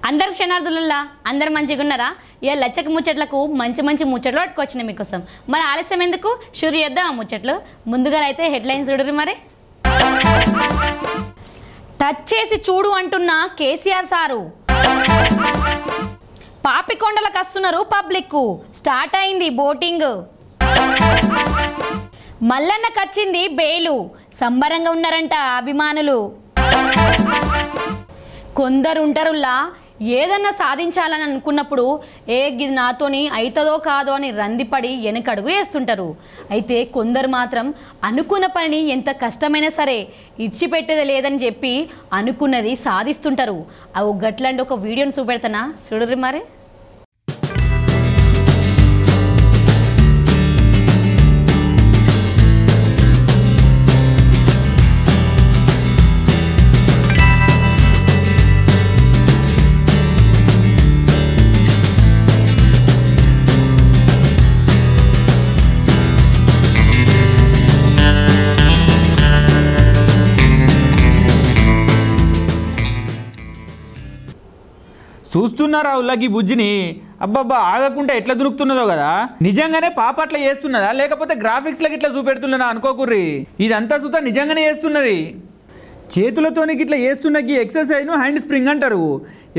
అందరు క్షణార్థులల్లా అందరు మంచిగా ఉన్నారా? ఇక లచ్చక ముచ్చట్లకు మంచి మంచి ముచ్చట్లు పట్టుకొచ్చిన మీకోసం. మరి ఆలస్యం ఎందుకు, షూరు చేద్దాం ఆ ముచ్చట్లు. ముందుగా అయితే హెడ్లైన్స్ చూడరు. మరి టచ్ చేసి చూడు అంటున్న కేసీఆర్ సారు, పాపికొండలకు వస్తున్నారు పబ్లిక్, స్టార్ట్ అయింది బోటింగ్, మల్లన్నకు వచ్చింది బెయిలు, సంబరంగా ఉన్నారంట అభిమానులు. కొందరు ఉంటారులా ఏదన్నా సాధించాలని అనుకున్నప్పుడు ఇది నాతోని అవుతుందో కాదో అని రందిపడి వెనకడుగు వేస్తుంటారు. అయితే కొందరు మాత్రం అనుకున్న పనిని ఎంత కష్టమైనా సరే ఇడిచిపెట్టేది లేదని చెప్పి అనుకున్నది సాధిస్తుంటారు. అవి గట్లాంటి ఒక వీడియోని చూపెడతానా, చూడరు. మరి చూస్తున్నారా ఉల్లకి బుజ్జిని? అబ్బబ్బా ఆగకుండా ఎట్లా దునుకుతున్నదో కదా. నిజంగానే పాప అట్లా చేస్తున్నదా లేకపోతే గ్రాఫిక్స్లకి ఇట్లా చూపెడుతున్నదా అనుకోకుర్రి. ఇదంతా సుతా నిజంగానే చేస్తున్నది. చేతులతోని ఇట్లా చేస్తున్న ఈ ఎక్సర్సైజ్ను హ్యాండ్ స్ప్రింగ్ అంటారు.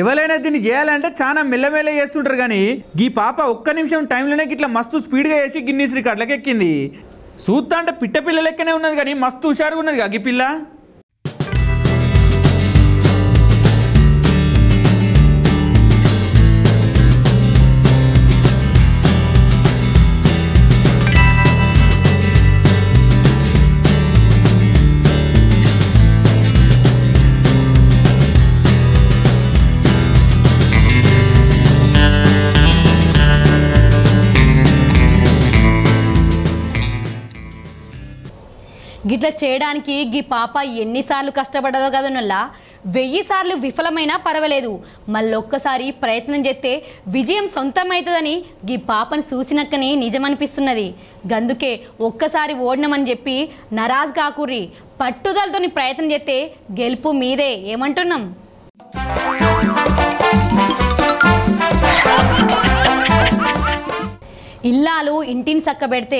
ఎవరైనా దీన్ని చేయాలంటే చాలా మెల్లమెల్ల చేస్తుంటారు. కానీ ఈ పాప ఒక్క నిమిషం టైంలోనే ఇట్లా మస్తు స్పీడ్గా వేసి గిన్నీస్ రికార్డులకు ఎక్కింది. చూస్తా అంటే పిట్ట పిల్ల లెక్కనే ఉన్నది కానీ మస్తు హుషారుగా ఉన్నది ఈ పిల్ల. గిట్లా చేయడానికి గీ పాప ఎన్నిసార్లు కష్టపడదో కదా. 1000 సార్లు విఫలమైనా పర్వాలేదు, మళ్ళొక్కసారి ప్రయత్నం చేస్తే విజయం సొంతమవుతుందని గీ పాపను చూసినక్కనే నిజమనిపిస్తున్నది. గందుకే ఒక్కసారి ఓడినమని చెప్పి నరాజ్ కాకుర్రి, పట్టుదలతోని ప్రయత్నం చేస్తే గెలుపు మీదే. ఏమంటున్నాం? ఇల్లాలు ఇంటిని చక్కబెడితే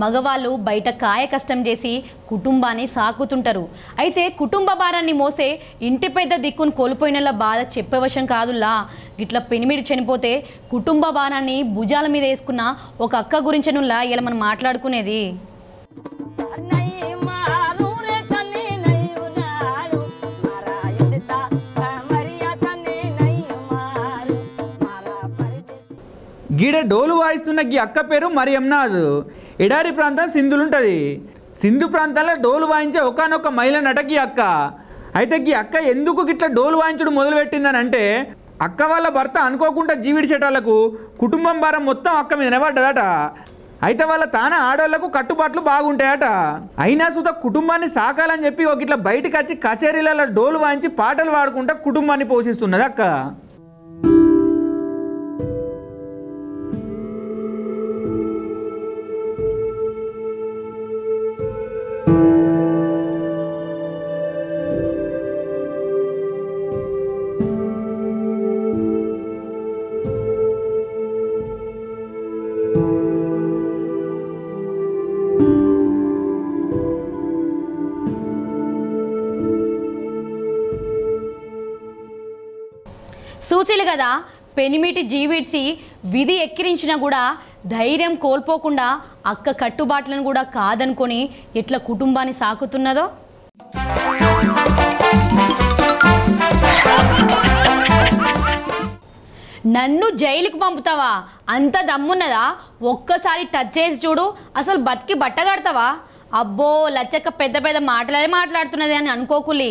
మగవాళ్ళు బయట కాయ కష్టం చేసి కుటుంబాన్ని సాకుతుంటారు. అయితే కుటుంబ భారాన్ని మోసే ఇంటి పెద్ద దిక్కును కోల్పోయినలా బాధ చెప్పవశం కాదులా. గిట్లా పెనిమిడి చనిపోతే కుటుంబ భారాన్ని భుజాల మీద వేసుకున్న ఒక అక్క గురించనులా ఇలా మనం మాట్లాడుకునేది. గీడ డోలు వాయిస్తున్న గీ అక్క పేరు మరియంనాజ్. ఎడారి ప్రాంతం సింధులుంటుంది. సింధు ప్రాంతాల్లో డోలు వాయించే ఒకనొక మహిళ నటకి అక్క. అయితే గీ అక్క ఎందుకు గిట్లా డోలు వాయించడం మొదలుపెట్టిందని అంటే, అక్క వాళ్ళ భర్త అనుకోకుండా జీవిడిచేటాలకు కుటుంబం భారం మొత్తం అక్క మీద నిలబడ్డదట. అయితే వాళ్ళ తాన ఆడవాళ్లకు కట్టుబాట్లు బాగుంటాయట. అయినా సుధా కుటుంబాన్ని సాకాలని చెప్పి ఒక ఇట్లా బయటకు వచ్చి కచేరీలలో డోలు వాయించి పాటలు పాడుకుంటా కుటుంబాన్ని పోషిస్తున్నది అక్క. చూసిలు కదా, పెనిమిటి జీవిడ్చి విధి ఎక్కిరించినా కూడా ధైర్యం కోల్పోకుండా అక్క కట్టుబాట్లను కూడా కాదనుకొని ఎట్లా కుటుంబాన్ని సాకుతున్నదో. నన్ను జైలుకు పంపుతావా? అంత దమ్మున్నదా? ఒక్కసారి టచ్ చేసి చూడు, అసలు బతికి బట్టగడతావా? అబ్బో లచ్చక్క పెద్ద పెద్ద మాటలే మాట్లాడుతున్నది అని అనుకోకులి.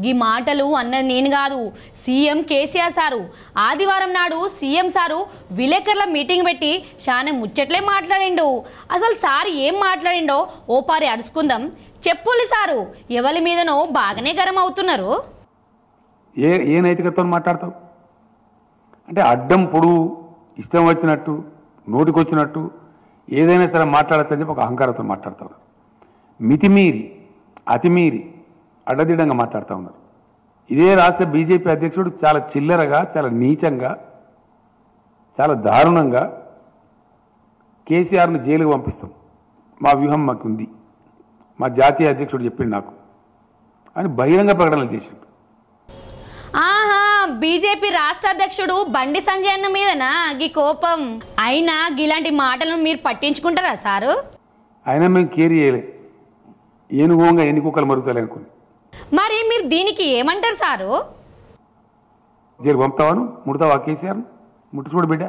ఈ మాటలు అన్నది నేను కాదు, సీఎం కేసీఆర్ సారు. ఆదివారం నాడు సీఎం సారు విలేకరుల మీటింగ్ పెట్టి చాలా ముచ్చట్లే మాట్లాడిండు. అసలు సార్ ఏం మాట్లాడిండో ఓపారి అరుచుకుందాం. చెప్పులి సారు, ఎవరి మీదనో బాగానే గరం అవుతున్నారు. ఏ నైతికతతో మాట్లాడతావు అంటే అడ్డం పొడువు ఇష్టం వచ్చినట్టు నోటికొచ్చినట్టు ఏదైనా సరే మాట్లాడచ్చని చెప్పి ఒక అహంకారంతో మాట్లాడతావు. మితిమీరి అతిమీరి అడ్డదిడ్డంగా మాట్లాడుతూ ఉన్నారు. ఇదే రాష్ట్ర బీజేపీ అధ్యక్షుడు చాలా చిల్లరగా, చాలా నీచంగా, చాలా దారుణంగా కేసీఆర్ను జైలుకు పంపిస్తాం, మా వ్యూహం మాకుంది, మా జాతీయ అధ్యక్షుడు చెప్పిండు నాకు అని బహిరంగ ప్రకటనలు చేసిండు. ఆహా, బీజేపీ రాష్ట్ర అధ్యక్షుడు బండి సంజయ్ అన్న మీదనా గీ కోపం? అయినా ఇలాంటి మాటలను మీరు పట్టించుకుంటారా సారు? అయినా మేము కేర్ చేయలే, ఏనుగోంగా ఎన్ని కుక్కలు మరుగుతాయి అనుకుని. మరి మీరు దీనికి ఏమంటారు సారు? జైలు పంపుతావాను, ముడతావా కేసీఆర్ను? ముట్టు చూడు బిడ్డ,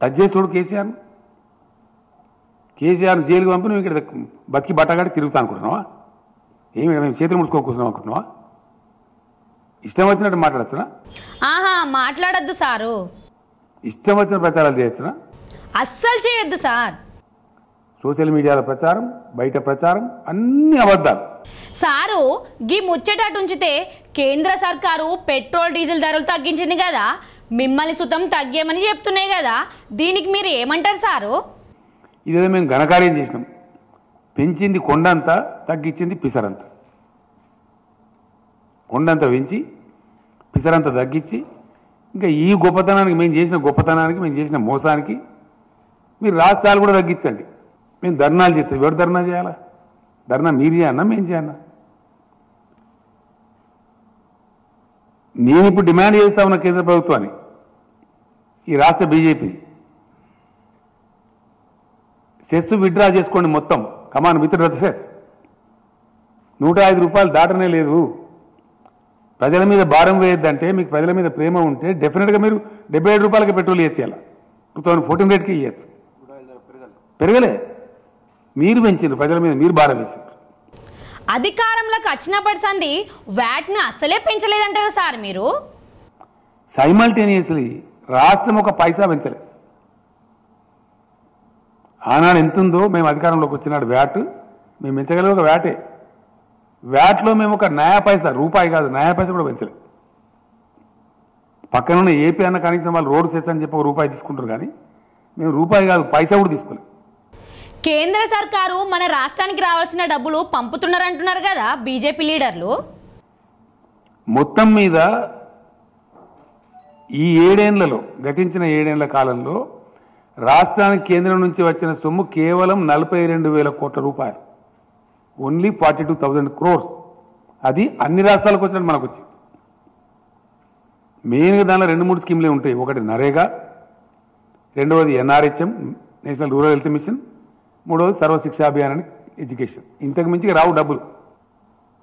టచ్ చేసి చూడు కేసీఆర్ను. కేసీఆర్ను జైలుకి పంపి నువ్వు ఇక్కడ బతికి బట్టగాడి తిరుగుతా అనుకుంటున్నావా? ఏమి మేము చేతులు ముడుచుకోకూర్చున్నాం అనుకుంటున్నావా? ఇష్టం వచ్చినట్టు మాట్లాడచ్చునా? ఆహా, మాట్లాడద్దు సారు. ఇష్టం వచ్చిన ప్రచారాలు చేయొచ్చునా? అస్సలు చేయొద్దు సార్. సోషల్ మీడియాలో ప్రచారం, బయట ప్రచారం అన్ని అబద్ధాలు. సారు, గీ ముచ్చటట్టు ఉంచితే కేంద్ర సర్కారు పెట్రోల్ డీజిల్ ధరలు తగ్గించింది కదా, మిమ్మల్ని సుతం తగ్గేమని చెప్తున్నాయి కదా, దీనికి మీరు ఏమంటారు సారు? ఇదేదో మేము ఘనకార్యం చేసినాం. పెంచింది కొండంతా, తగ్గించింది పిసరంత. కొండంత పెంచి పిసరంత తగ్గించి, ఇంకా ఈ గొప్పతనానికి, మేము చేసిన గొప్పతనానికి, మేము చేసిన మోసానికి మీరు రాష్ట్రాలు కూడా తగ్గించండి. మేము ధర్నాలు చేస్తాం. ఎవరు ధర్నా చేయాలా? ధర్నా మీరు చేయన్నా, మేము చేయన్నా? నేను ఇప్పుడు డిమాండ్ చేస్తా ఉన్న కేంద్ర ప్రభుత్వాన్ని, ఈ రాష్ట్ర బీజేపీ, సెస్ విత్డ్రా చేసుకోండి మొత్తం. కమాన్ విత్ డ్రా సెస్. 105 రూపాయలు దాటనే లేదు. ప్రజల మీద భారం వేయొద్దంటే, మీకు ప్రజల మీద ప్రేమ ఉంటే డెఫినెట్గా మీరు 77 రూపాయలకి పెట్రోల్ ఇవ్వాలి. 2014 రేట్కి ఇవ్వచ్చు. పెరగలే, మీరు పెంచారు. ప్రజల మీద మీరు భారం వేసారు. అధికారంలోకి వచ్చినప్పటి సంది వ్యాట్ని అస్సలే పెంచలేదంటారు సార్ మీరు? సైమల్టేనియస్లీ రాష్ట్రం ఒక పైసా పెంచలేదు. ఆనాడు ఎంత ఉందో మేము అధికారంలోకి వచ్చినాడు వ్యాట్ మేము పెంచగలిగే ఒక వ్యాటే. వ్యాట్లో మేము ఒక నయా పైసా, రూపాయి కాదు నయా పైసా కూడా పెంచలేదు. పక్కనున్న ఏపీ అన్న కనీసం వాళ్ళు రోడ్డు సెస్ అని చెప్పి ఒక రూపాయి తీసుకుంటారు, కానీ మేము రూపాయి కాదు పైసా కూడా తీసుకోలేదు. కేంద్ర సర్కారు మన రాష్ట్రానికి రావాల్సిన డబ్బులు పంపుతున్నారంటున్నారు కదా బీజేపీ లీడర్లు. మొత్తం మీద ఈ 7 ఏళ్లలో, గతించిన 7 ఏళ్ల కాలంలో రాష్ట్రానికి కేంద్రం నుంచి వచ్చిన సొమ్ము కేవలం 42,000 కోట్ల రూపాయలు. Only 42,000 crores. అది అన్ని రాష్ట్రాలకు వచ్చినట్టు మనకు వచ్చింది. మెయిన్గా దానిలో 2-3 స్కీమ్లే ఉంటాయి. ఒకటి నరేగా, రెండవది NRHM, national rural health machine, మూడవది సర్వశిక్షా అభియాన్ అని ఎడ్యుకేషన్. ఇంతకు మించి రావు డబ్బులు.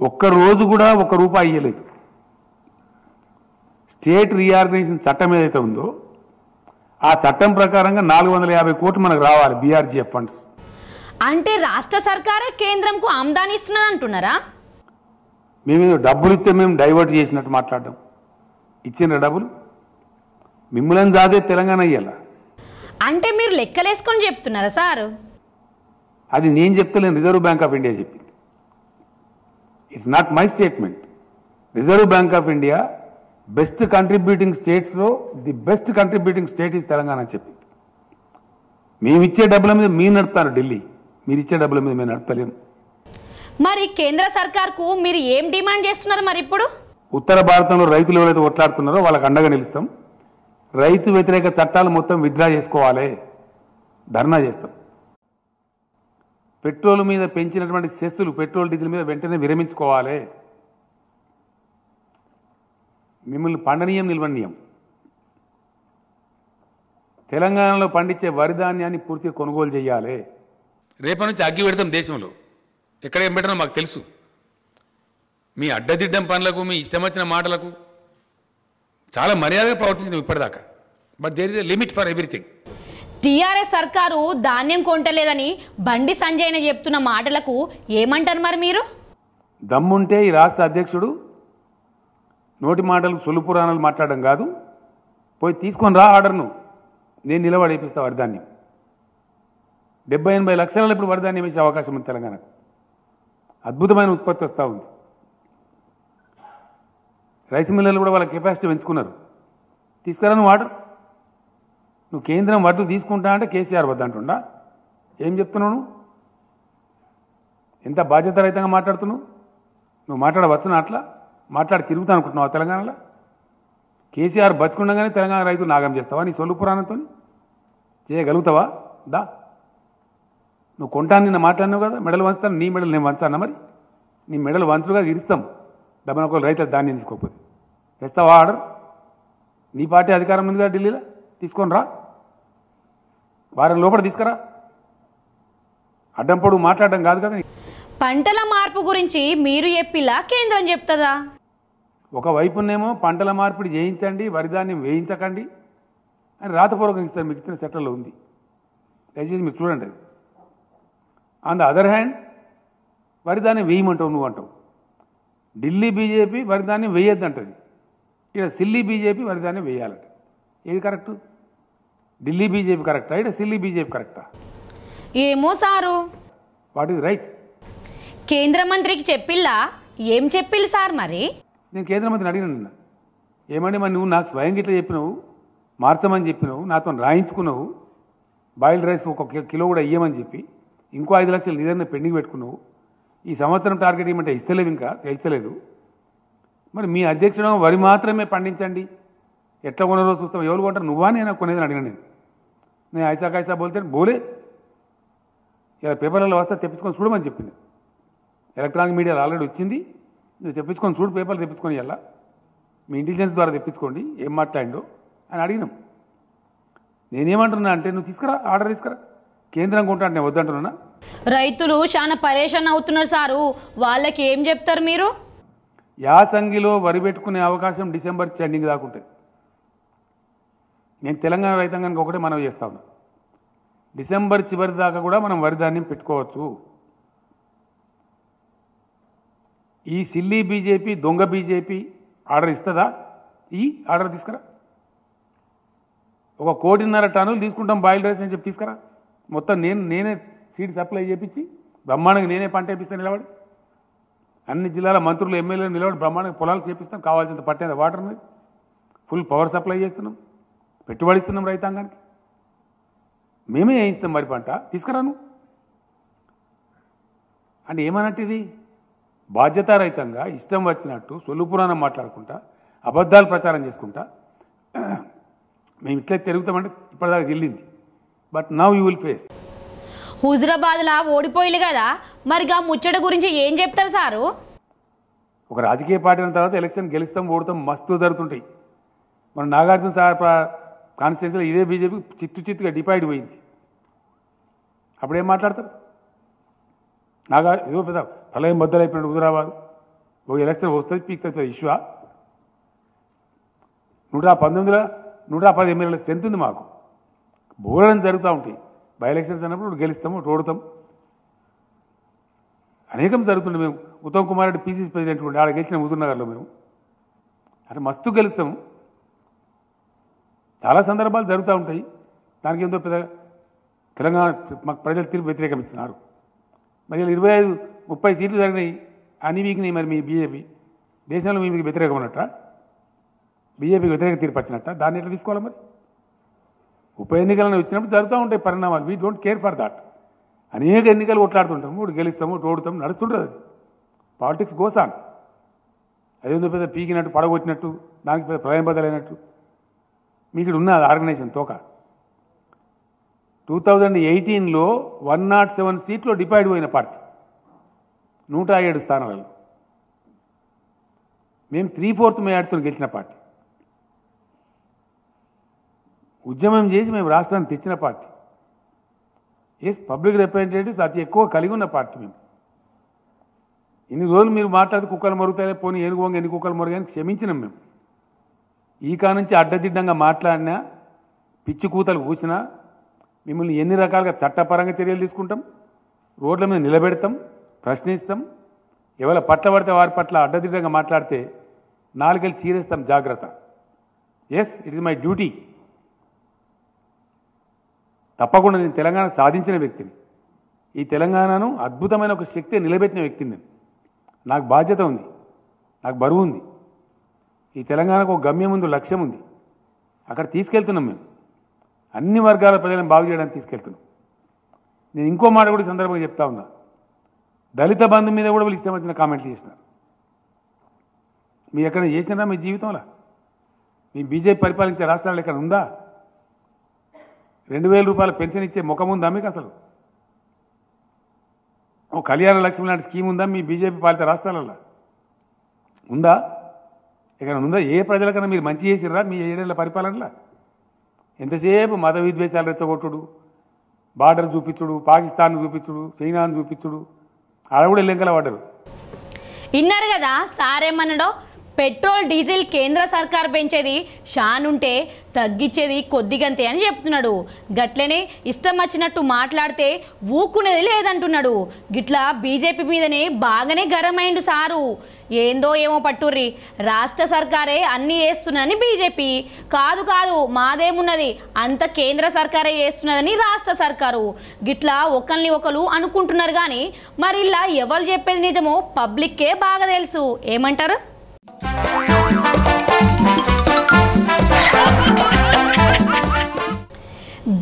ఒక్కరోజు కూడా 1 రూపాయి ఇవ్వలేదు. స్టేట్ రీఆర్గనైజేషన్ చట్టం ఏదైతే ఉందో ఆ చట్టం ప్రకారంగా 450 కోట్లు మనకు రావాలి బీఆర్జీఎఫ్ ఫండ్స్. అంటే రాష్ట్ర సర్కారే కేంద్రంకు ఆమ్దాని ఇస్తున్నది అంటున్నారా? మేము డబ్బులు ఇస్తే మేము డైవర్ట్ చేసినట్టు మాట్లాడడం. ఇచ్చిన డబ్బులు మిమ్మల్ని జాదే తెలంగాణ ఇయ్యాల. అంటే మీరు లెక్కలేసుకొని చెప్తున్నారా సారు? అది నేను చెప్తలేను, రిజర్వ్ బ్యాంక్ ఆఫ్ ఇండియా చెప్పింది. It's not my statement. Reserve Bank of India best contributing స్టేట్స్లో the best contributing state is Telangana అని చెప్పింది. మేము ఇచ్చే డబ్బుల మీద మీరు నడుపుతారు ఢిల్లీ, మీరు ఇచ్చే డబ్బుల మీద మేము నడపలేము. మరి కేంద్ర సర్కార్కు మీరు ఏం డిమాండ్ చేస్తున్నారు మరి ఇప్పుడు? ఉత్తర భారతంలో రైతులు ఎవరైతే కొట్లాడుతున్నారో వాళ్ళకి అండగా నిలుస్తాం. రైతు వ్యతిరేక చట్టాలు మొత్తం విత్డ్రా చేసుకోవాలి, ధర్నా చేస్తాం. పెట్రోల్ మీద పెంచినటువంటి సెస్సులు పెట్రోల్ డీజిల్ మీద వెంటనే విరమించుకోవాలి. మిమ్మల్ని పండనీయం నిల్వనీయం. తెలంగాణలో పండించే వరి ధాన్యాన్ని పూర్తిగా కొనుగోలు చేయాలి. రేపటి నుంచి అగ్గి పెడతాం దేశంలో. ఎక్కడ ఏం పెట్టినా మాకు తెలుసు. మీ అడ్డదిడ్డం పనులకు, మీ ఇష్టం వచ్చిన మాటలకు చాలా మర్యాదగా ప్రవర్తించినాం ఇప్పటిదాకా. But there is a limit for everything. TRS సర్కారు ధాన్యం కొంటలేదని బండి సంజయ్న చెప్తున్న మాటలకు ఏమంటారు మరి మీరు? దమ్ముంటే ఈ రాష్ట్ర అధ్యక్షుడు నోటి మాటలు సొల్లు పురాణాలు మాట్లాడడం కాదు, పోయి తీసుకొని రా ఆర్డర్ను, నేను నిలబడేపిస్తా వరిధాన్యం. 70-80 లక్షలలో ఇప్పుడు వరిధాన్యం వేసే అవకాశం ఉంది తెలంగాణకు. అద్భుతమైన ఉత్పత్తి వస్తూ ఉంది. రైస్ మిల్లర్లు కూడా వాళ్ళ కెపాసిటీ పెంచుకున్నారు. తీసుకురా నువ్వు ఆర్డర్. నువ్వు కేంద్రం వడ్డు తీసుకుంటా అంటే కేసీఆర్ వద్దంటుండా? ఏం చెప్తున్నావు నువ్వు? ఎంత బాధ్యతారహితంగా మాట్లాడుతున్నావు? నువ్వు మాట్లాడవచ్చునా? అట్లా మాట్లాడి తిరుగుతా అనుకుంటున్నావు తెలంగాణలో? కేసీఆర్ బతుకుండగానే తెలంగాణ రైతులు నాగం చేస్తావా నీ సొల్లు పురాణంతో? చేయగలుగుతావా? దా, నువ్వు కొంటాను నిన్న మాట్లాడినావు కదా, మెడలు వంచుతాను, నీ మెడలు నేను వంచాను. మరి నీ మెడలు వంచులుగా ఇరుస్తాం దమన ఒక రైతుల ధాన్యం తీసుకోకపోతే. తెస్తావా ఆర్డర్? నీ పార్టీ అధికారం ఉంది కదా ఢిల్లీలో, తీసుకొని రా, వారం లోపల తీసుకురా. అడ్డం పొడుగు మాట్లాడడం కాదు కదా. పంటల మార్పు గురించి మీరు చెప్పిలా కేంద్రం చెప్తుందా? ఒకవైపునేమో పంటల మార్పిడి చేయించండి, వరిధాన్యం వేయించకండి అని రాతపూర్వకం ఇస్తారు, మీకు ఇచ్చిన సెట్లలో ఉంది, దయచేసి మీరు చూడండి అది. ఆన్ ద అదర్ హ్యాండ్ వరిధాన్యం వేయమంటావు నువ్వు అంటావు. ఢిల్లీ బీజేపీ వరిధాన్యం వేయొద్దంటది, ఇక్కడ సిల్లీ బీజేపీ వరిధాన్యం వేయాలంట. ఏది కరెక్టు? ఢిల్లీ బీజేపీ కరెక్టా, ఇక్కడ సిల్లీ బీజేపీ కరెక్టా? ఏమో సారు. What is right? కేంద్ర మంత్రికి చెప్పిల్లా? ఏం చెప్పిల్లు సార్ మరి? నేను కేంద్ర మంత్రిని అడిగిన నిన్న, ఏమండి మరి నువ్వు నాకు స్వయంగా ఇట్లా చెప్పినావు, మార్చమని చెప్పినావు, నాతో రాయించుకున్నావు, బాయిల్డ్ రైస్ ఒక కిలో కూడా ఇయ్యమని చెప్పి ఇంకో 5 లక్షలు నిజంగా పెండింగ్ పెట్టుకున్నావు, ఈ సంవత్సరం టార్గెట్ ఇవ్వమంటే ఇస్తలేవు, ఇంకా తెలుస్తలేదు. మరి మీ అధ్యక్షుడు వరి మాత్రమే పండించండి, ఎట్లా కొనరో చూస్తాం, ఎవరు కొంటారు, నువ్వా నేను కొనేదని అడిగాను. నేను ఐసా కైసా బోల్తే బోలే, ఇలా పేపర్లలో వస్తే తెప్పించుకొని చూడమని చెప్పింది. ఎలక్ట్రానిక్ మీడియాలో ఆల్రెడీ వచ్చింది, నువ్వు తెప్పించుకొని చూడు, పేపర్లు తెప్పించుకొని ఎలా మీ ఇంటెలిజెన్స్ ద్వారా తెప్పించుకోండి ఏం మాట్లాడిండో అని అడిగినాం. నేనేమంటున్నా అంటే నువ్వు తీసుకురా, ఆర్డర్ తీసుకురా, కేంద్రం కొంటా నేను వద్దంటున్నా. రైతులు చాలా పరేషాన్ అవుతున్నారు సారు, వాళ్ళకి ఏం చెప్తారు మీరు? యాసంగిలో వరి పెట్టుకునే అవకాశం డిసెంబర్ ఎండింగ్ దాకా ఉంటుంది. నేను తెలంగాణ రైతాంగానికి ఒకటే మనవి చేస్తా ఉన్నా, డిసెంబర్ చివరి దాకా కూడా మనం వరి ధాన్యం పెట్టుకోవచ్చు. ఈ సిల్లీ బీజేపీ, దొంగ బీజేపీ ఆర్డర్ ఇస్తుందా? ఈ ఆర్డర్ తీసుకురా, 1.5 కోటి టన్నులు తీసుకుంటాం బాయిల్ రైస్ అని చెప్పి తీసుకురా, మొత్తం నేనే సీడ్ సప్లై చేయించి బ్రహ్మాండంగా నేనే పంట వేపిస్తాను నిలబడి, అన్ని జిల్లాల మంత్రులు ఎమ్మెల్యేలు నిలబడి బ్రహ్మాండంగా పొలాలు చేపిస్తాం, కావాల్సినంత పట్టేది వాటర్ మీద ఫుల్ పవర్ సప్లై చేస్తున్నాం, పెట్టుబడి ఇస్తున్నాం రైతాంగానికి, మేమే వేయిస్తాం మరి పంట, తీసుకురాను అంటే ఏమన్నట్టు? ఇది బాధ్యతారహితంగా ఇష్టం వచ్చినట్టు సొల్లు పురాణం మాట్లాడుకుంటా, అబద్ధాలు ప్రచారం చేసుకుంటా మేము ఇట్లా తిరుగుతామంటే ఇప్పటిదాకా చెల్లింది. But now you will face. హుజురాబాద్లా ఓడిపోయిలు కదా, మరిగా ముచ్చట గురించి ఏం చెప్తారు సారు? ఒక రాజకీయ పార్టీ అయిన తర్వాత ఎలక్షన్ గెలుస్తాం, ఓడతాం, మస్తు జరుగుతుంటాయి. మన నాగార్జున సార్ కాన్స్టిట్యూన్సీలో ఇదే బీజేపీ చిత్తుగా డివైడ్ పోయింది. అప్పుడేం మాట్లాడతారు? ఏదో పెద్ద ప్రళయం బద్దలైపోయినట్టు హుజురాబాద్ ఒక ఎలక్షన్ వస్తుంది, పీక్తుంది ఇష్యూ. 110 ఎమ్మెల్యేల స్ట్రెంత్ ఉంది మాకు, బోరడం జరుగుతూ ఉంటాయి. బై ఎలక్షన్స్ అన్నప్పుడు గెలుస్తాము, ఓడతాం, అనేకం జరుగుతుండే. మేము ఉత్తమ్ కుమార్ రెడ్డి పీసీసీ ప్రెసిడెంట్ ఉండే, ఆడ గెలిచిన హుజూర్నగర్లో మేము అంటే మస్తు గెలుస్తాము. చాలా సందర్భాలు జరుగుతూ ఉంటాయి. దానికి ఏందో పెద్ద తెలంగాణ మాకు ప్రజలు తీర్పు వ్యతిరేకం ఇచ్చినారు. మరి 25-30 సీట్లు జరిగినాయి, అన్ని వీక్నాయి. మరి మీ బీజేపీ దేశంలో మీకు వ్యతిరేకం ఉన్నట్ట, బీజేపీకి వ్యతిరేక తీర్పు వచ్చినట్ట, దాన్ని ఎట్లా తీసుకోవాలి? మరి ఉప ఎన్నికలను వచ్చినప్పుడు జరుగుతూ ఉంటాయి పరిణామాలు. We don't care for that. అనేక ఎన్నికలు కొట్లాడుతుంటాము, ఇప్పుడు గెలుస్తాము, ఓడుతాము, నడుస్తుంటుంది అది. Politics goes on. అదేందో పెద్ద పీకినట్టు, పడగొట్టినట్టు, దానికి పెద్ద ప్రళయం బద్దలైనట్టు మీకు ఉన్న ఆర్గనైజేషన్ తోక. 2018లో 107 సీట్లో డివైడ్ పోయిన పార్టీ, 107 స్థానాలలో. మేము 3/4 మేయాడుతో గెలిచిన పార్టీ, ఉద్యమం చేసి మేము రాష్ట్రాన్ని తెచ్చిన పార్టీ. ఎస్, పబ్లిక్ రిప్రజెంటేటివ్స్ అతి ఎక్కువ కలిగి ఉన్న పార్టీ మేము. ఇన్ని రోజులు మీరు మాట్లాడితే కుక్కలు మరుగుతాయి, పోనీ ఏనుగోంగ ఎన్ని కుక్కలు మరుగాయని క్షమించినాం మేము. ఈ కానుంచి అడ్డదిడ్డంగా మాట్లాడినా, పిచ్చి కూతలు కూసినా మిమ్మల్ని ఎన్ని రకాలుగా చట్టపరంగా చర్యలు తీసుకుంటాం, రోడ్ల మీద నిలబెడతాం, ప్రశ్నిస్తాం. ఎవరి పట్ల పడితే వారి పట్ల అడ్డదిడ్డంగా మాట్లాడితే నాలుగేళ్ళు చీరేస్తాం, జాగ్రత్త. Yes, it is my duty. తప్పకుండా నేను తెలంగాణ సాధించిన వ్యక్తిని, ఈ తెలంగాణను అద్భుతమైన ఒక శక్తి నిలబెట్టిన వ్యక్తిని నేను. నాకు బాధ్యత ఉంది, నాకు బరువు ఉంది. ఈ తెలంగాణకు ఒక గమ్యం ఉంది, లక్ష్యం ఉంది. అక్కడ తీసుకెళ్తున్నాం మేము, అన్ని వర్గాల ప్రజలను బాగు చేయడానికి తీసుకెళ్తున్నాం. నేను ఇంకో మాట కూడా ఈ సందర్భంగా చెప్తా ఉన్నా, దళిత బంధు మీద కూడా వీళ్ళు ఇష్టం వచ్చిన కామెంట్లు చేసినారు. మీరు ఎక్కడ చేసినారా మీ జీవితంలో? మీ బీజేపీ పరిపాలించే రాష్ట్రాలు ఎక్కడ ఉందా? 2000 రూపాయల పెన్షన్ ఇచ్చే ముఖం ఉందా మీకు? అసలు ఓ కళ్యాణ లక్ష్మి లాంటి స్కీమ్ ఉందా మీ బీజేపీ పాలిత రాష్ట్రాలలో? ఉందా? ఎక్కడ ఉందా? ఏ ప్రజలకన్నా మీరు మంచి చేసిర్రా మీ 7 ఏళ్ల పరిపాలనలో? ఎంతసేపు మత విద్వేషాలు రెచ్చగొట్టుడు, బార్డర్ చూపించుడు, పాకిస్తాన్ చూపించుడు, చైనాను చూపించుడు, ఆడ కూడా లెంకల పడ్డరు. విన్నారు కదా సారేమన్నాడో, పెట్రోల్ డీజిల్ కేంద్ర సర్కార్ పెంచేది షానుంటే తగ్గించేది కొద్దిగంతే అని చెప్తున్నాడు. గట్లనే ఇష్టం వచ్చినట్టు మాట్లాడితే ఊకునేది లేదంటున్నాడు. గిట్లా బీజేపీ మీదనే బాగానే గరమైండు సారు. ఏందో ఏమో పట్టుర్రి, రాష్ట్ర సర్కారే అన్నీ చేస్తున్నదని బీజేపీ. కాదు కాదు మాదేమున్నది, అంత కేంద్ర సర్కారే చేస్తున్నదని రాష్ట్ర సర్కారు. గిట్లా ఒకరిని ఒకరు అనుకుంటున్నారు కానీ మరి ఇలా ఎవరు చెప్పేది నిజమో పబ్లిక్కే బాగా తెలుసు. ఏమంటారు?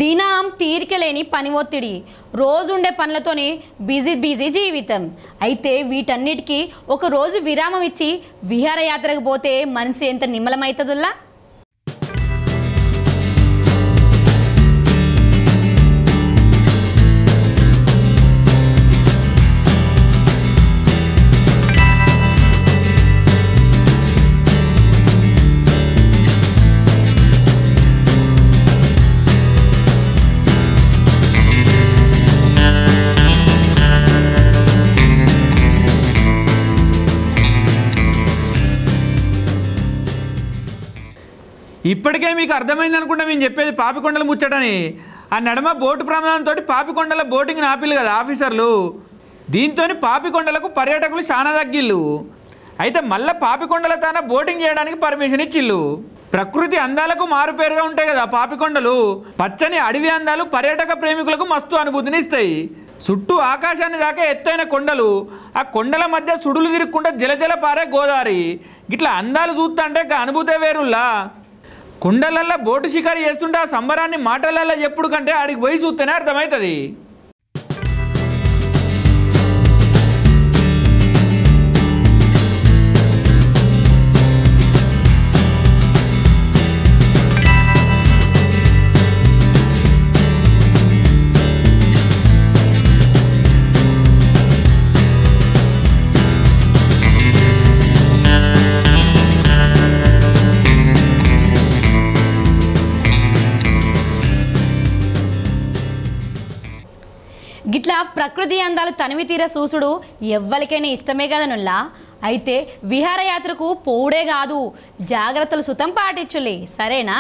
దినం తీరికలేని పని ఒత్తిడి, రోజుండే పనులతోనే బిజీ జీవితం. అయితే వీటన్నిటికీ ఒక రోజు విరామం ఇచ్చి విహారయాత్రకు పోతే మనసు ఎంత నిమ్మలమవుతుందిలా. ఇప్పటికే మీకు అర్థమైంది అనుకుంటా మేము చెప్పేది పాపికొండల ముచ్చటని. ఆ నడమ బోటు ప్రమాదంతో పాపికొండల బోటింగ్ ఆపిల్లు కదా ఆఫీసర్లు. దీంతో పాపికొండలకు పర్యాటకులు చాలా తగ్గిళ్ళు. అయితే మళ్ళీ పాపికొండల తాన బోటింగ్ చేయడానికి పర్మిషన్ ఇచ్చిళ్ళు. ప్రకృతి అందాలకు మారుపేరుగా ఉంటాయి కదా పాపికొండలు. పచ్చని అడవి అందాలు పర్యాటక ప్రేమికులకు మస్తు అనుభూతినిస్తాయి. చుట్టూ ఆకాశాన్ని దాకా ఎత్తైన కొండలు, ఆ కొండల మధ్య సుడులు తిరుక్కుంటే జలజల పారే గోదావరి. గిట్లా అందాలు చూస్తుంటే అనుభూతే వేరుల్లా. కొండలల్లో బోటు షికారు చేస్తుంటే ఆ సంబరాన్ని మాటలల్లో ఎప్పుడు కంటే ఆడికి పోయి చూస్తేనే అర్థమవుతుంది. గిట్లా ప్రకృతి అందాలు తనివి తీర చూసుడు ఎవ్వరికైనా ఇష్టమే కదనుల్లా. అయితే విహారయాత్రకు పోవుడే కాదు, జాగ్రత్తలు సుతం పాటించులే, సరేనా?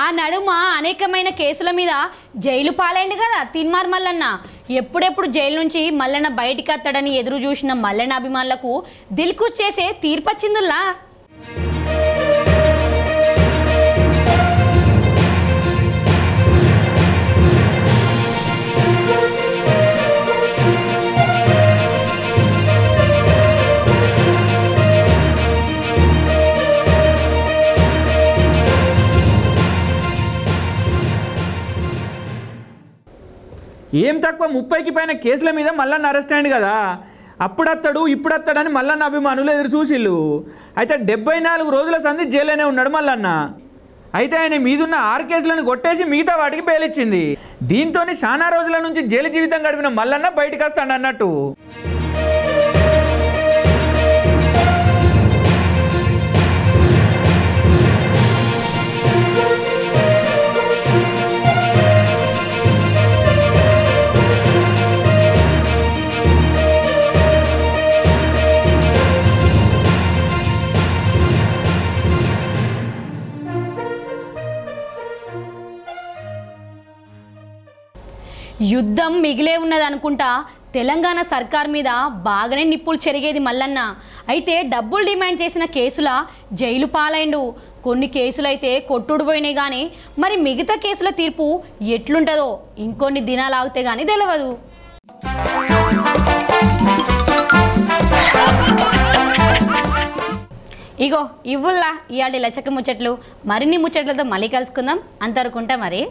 ఆ నడుమ అనేకమైన కేసుల మీద జైలు పాలైంది కదా తిన్మార్ మల్లన్న. ఎప్పుడెప్పుడు జైలు నుంచి మల్లన్న బయటికి వస్తాడని ఎదురు చూసిన మల్లన్న అభిమానులకు దిల్కుష్ చేసే తీర్పచ్చిందిలా. ఏం తక్కువ 30కి పైన కేసుల మీద మల్లన్న అరెస్ట్ అయ్యింది కదా. అప్పుడత్తాడు ఇప్పుడత్తాడని మల్లన్న అభిమానులు ఎదురు చూసిళ్ళు. అయితే 74 రోజుల సంధి జైల్లోనే ఉన్నాడు మల్లన్న. అయితే ఆయన మీదున్న 6 కేసులను కొట్టేసి మిగతా వాటికి బెయిలిచ్చింది. దీంతో చాలా రోజుల నుంచి జైలు జీవితం గడిపిన మల్లన్న బయటకు వస్తాడు అన్నట్టు. యుద్ధం మిగిలే ఉన్నదనుకుంటా తెలంగాణ సర్కార్ మీద బాగానే నిప్పులు చెరిగేది మల్లన్న. అయితే డబ్బులు డిమాండ్ చేసిన కేసుల జైలు పాలైండు. కొన్ని కేసులు అయితే కొట్టుడు పోయినాయి కానీ మరి మిగతా కేసుల తీర్పు ఎట్లుంటుందో ఇంకొన్ని దినాలు ఆగితే కానీ తెలియదు. ఇగో ఇవ్వుల్లా ఇవాళ లచ్చక ముచ్చట్లు. మరిన్ని ముచ్చట్లతో మళ్ళీ కలుసుకుందాం. అంతవరకుంటా మరి.